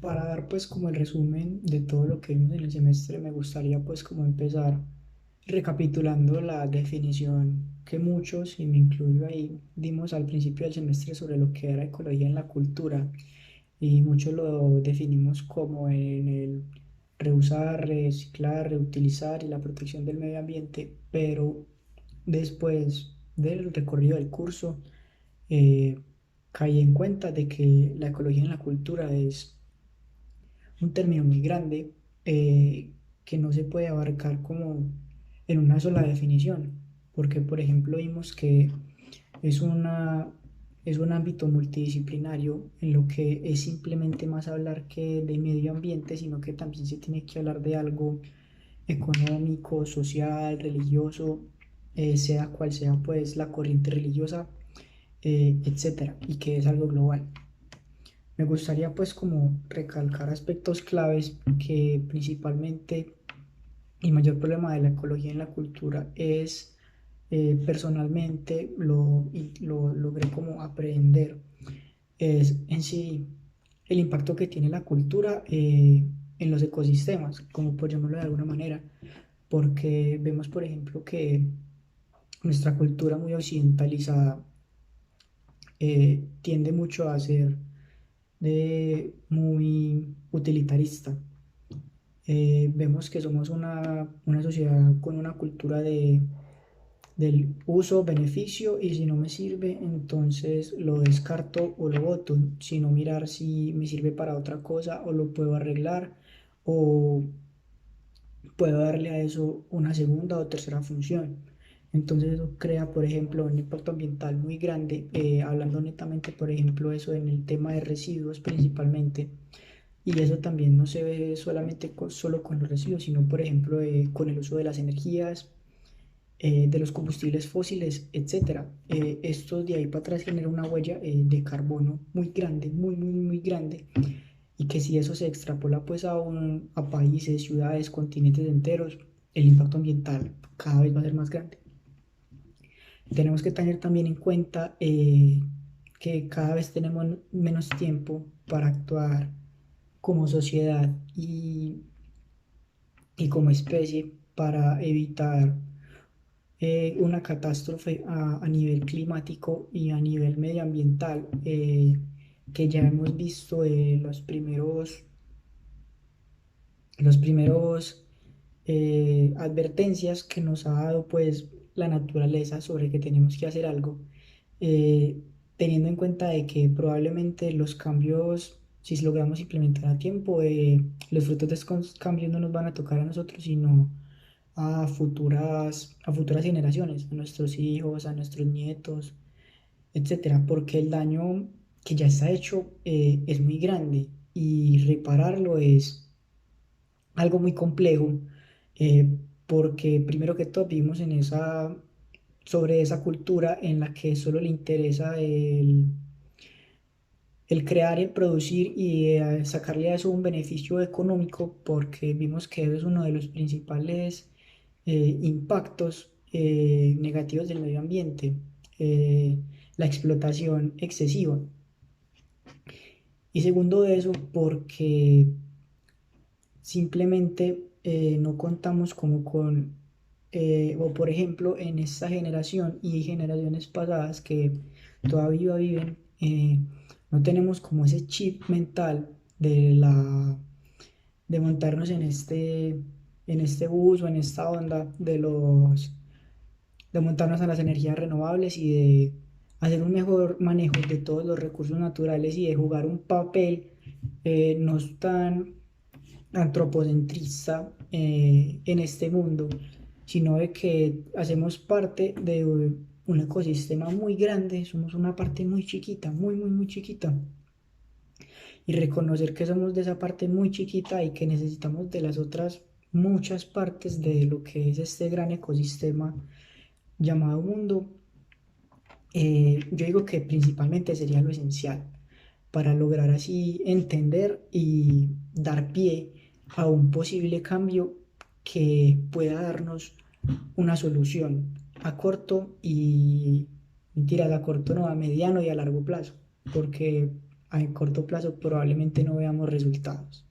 Para dar pues como el resumen de todo lo que vimos en el semestre, me gustaría pues como empezar recapitulando la definición que muchos, y me incluyo ahí, dimos al principio del semestre sobre lo que era ecología en la cultura, y muchos lo definimos como en el reusar, reciclar, reutilizar y la protección del medio ambiente, pero después del recorrido del curso eh, caí en cuenta de que la ecología en la cultura es un término muy grande, que no se puede abarcar como en una sola definición, porque por ejemplo vimos que es es un ámbito multidisciplinario en lo que es simplemente más hablar que de medio ambiente, sino que también se tiene que hablar de algo económico, social, religioso, sea cual sea pues la corriente religiosa, etcétera, y que es algo global. Me gustaría pues como recalcar aspectos claves que principalmente el mayor problema de la ecología en la cultura es, personalmente lo logré como aprender, es en sí el impacto que tiene la cultura en los ecosistemas, como por llamarlo de alguna manera, porque vemos por ejemplo que nuestra cultura muy occidentalizada tiende mucho a ser de muy utilitarista. Vemos que somos una sociedad con una cultura del uso, beneficio, y si no me sirve, entonces lo descarto o lo boto, sino mirar si me sirve para otra cosa o lo puedo arreglar o puedo darle a eso una segunda o tercera función. Entonces eso crea, por ejemplo, un impacto ambiental muy grande, hablando netamente, por ejemplo, eso en el tema de residuos principalmente. Y eso también no se ve solamente solo con los residuos, sino por ejemplo con el uso de las energías, de los combustibles fósiles, etcétera. Esto de ahí para atrás genera una huella de carbono muy grande, muy grande, y que si eso se extrapola pues a países, ciudades, continentes enteros, el impacto ambiental cada vez va a ser más grande. Tenemos que tener también en cuenta que cada vez tenemos menos tiempo para actuar como sociedad y como especie para evitar una catástrofe a nivel climático y a nivel medioambiental, que ya hemos visto los primeros advertencias que nos ha dado pues la naturaleza sobre que tenemos que hacer algo, eh, teniendo en cuenta de que probablemente los cambios, si logramos implementar a tiempo, los frutos de estos cambios no nos van a tocar a nosotros, sino a futuras generaciones, a nuestros hijos, a nuestros nietos, etcétera, porque el daño que ya está hecho es muy grande y repararlo es algo muy complejo, porque primero que todo vivimos sobre esa cultura en la que solo le interesa el crear, el producir y sacarle a eso un beneficio económico, porque vimos que eso es uno de los principales impactos negativos del medio ambiente, eh, la explotación excesiva. Y segundo de eso, porque simplemente no contamos como o por ejemplo, en esta generación y generaciones pasadas que todavía viven, no tenemos como ese chip mental de montarnos en este bus o en esta onda de montarnos a las energías renovables y de hacer un mejor manejo de todos los recursos naturales y de jugar un papel no tan antropocentrista en este mundo, sino de que hacemos parte de un ecosistema muy grande, somos una parte muy chiquita, muy chiquita, y reconocer que somos de esa parte muy chiquita y que necesitamos de las otras muchas partes de lo que es este gran ecosistema llamado mundo. Yo digo que principalmente sería lo esencial para lograr así entender y dar pie a un posible cambio que pueda darnos una solución a corto y, mentiras, a corto no, a mediano y a largo plazo, porque a corto plazo probablemente no veamos resultados.